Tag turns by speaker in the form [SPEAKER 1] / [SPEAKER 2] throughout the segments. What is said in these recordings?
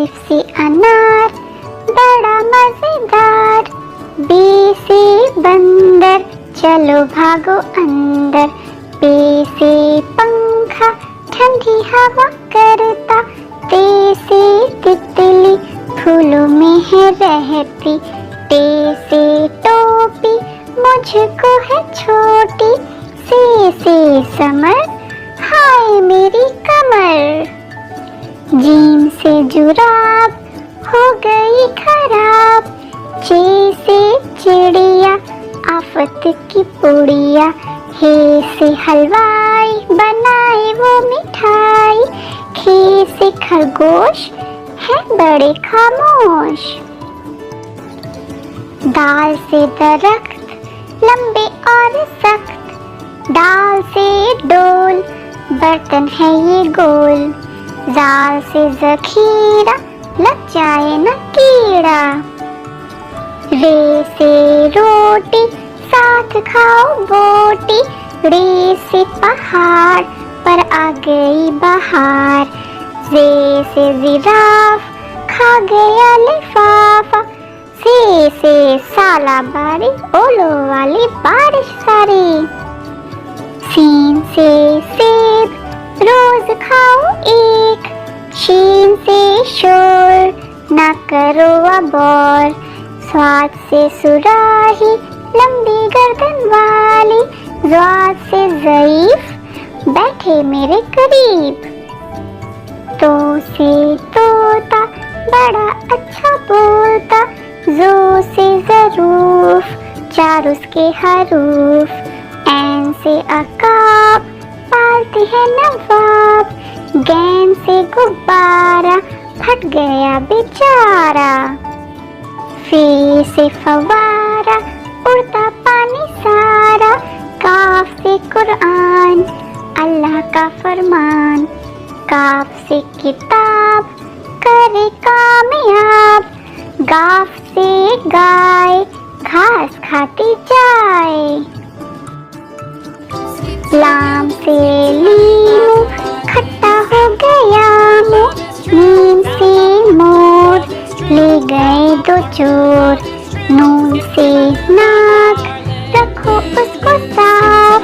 [SPEAKER 1] से अनार बड़ा मजेदार, बी से बंदर चलो भागो अंदर, पे से पंखा ठंडी हवा करता, ते से तितली फूलों में है रहती, टे से टोपी मुझको है छोटी, से समर हाय मेरी कमर, जीम से जुराब हो गई खराब, चे से चिड़िया आफत की पुड़िया, हे से हलवाई बनाए वो मिठाई, खे से खरगोश है बड़े खामोश, दाल से दरख्त लंबे और सख्त, डाल से डोल बर्तन है ये गोल, जाल से जखीरा लग जाए न कीड़ा, रे से रोटी साथ खाओ बोटी, रे से पहाड़ पर आ गई बहार, जे से जिराफ खा गया लिफाफा, से साला बारी ओलो वाली बारिश सारी, सीन से सेब रोज खाओ एक, शीन से शोर ना करो अब और, स्वाद से सुराही लंबी गर्दन वाली, ज़्वाद से ज़ईफ बैठे मेरे करीब, तो से तोता बड़ा अच्छा बोलता, जो से ज़रूफ चार उसके हरूफ, ऐन से अकाब पालते हैं नवाब, गैन से गुब्बारा फट गया बेचारा, फे से फवारा उड़ता पानी सारा, काफ से कुरान अल्लाह का फरमान, काफ से किताब करे कामयाब, गाफ से गाय घास खाती जाए, लाम से लीमू खट्टा हो गया मुँह, नीम से मोर ले गए दो चोर, नून से नाक रखो उसको साफ,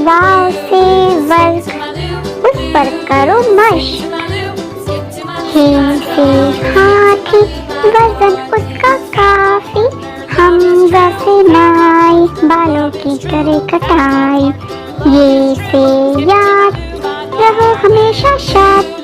[SPEAKER 1] वाव से वर्क उस पर करो मश्क, हे से हाथी वजन उसका काफी, हमजा से नाई बालों की करे कटाई, ये से याद रहो हमेशा शाद।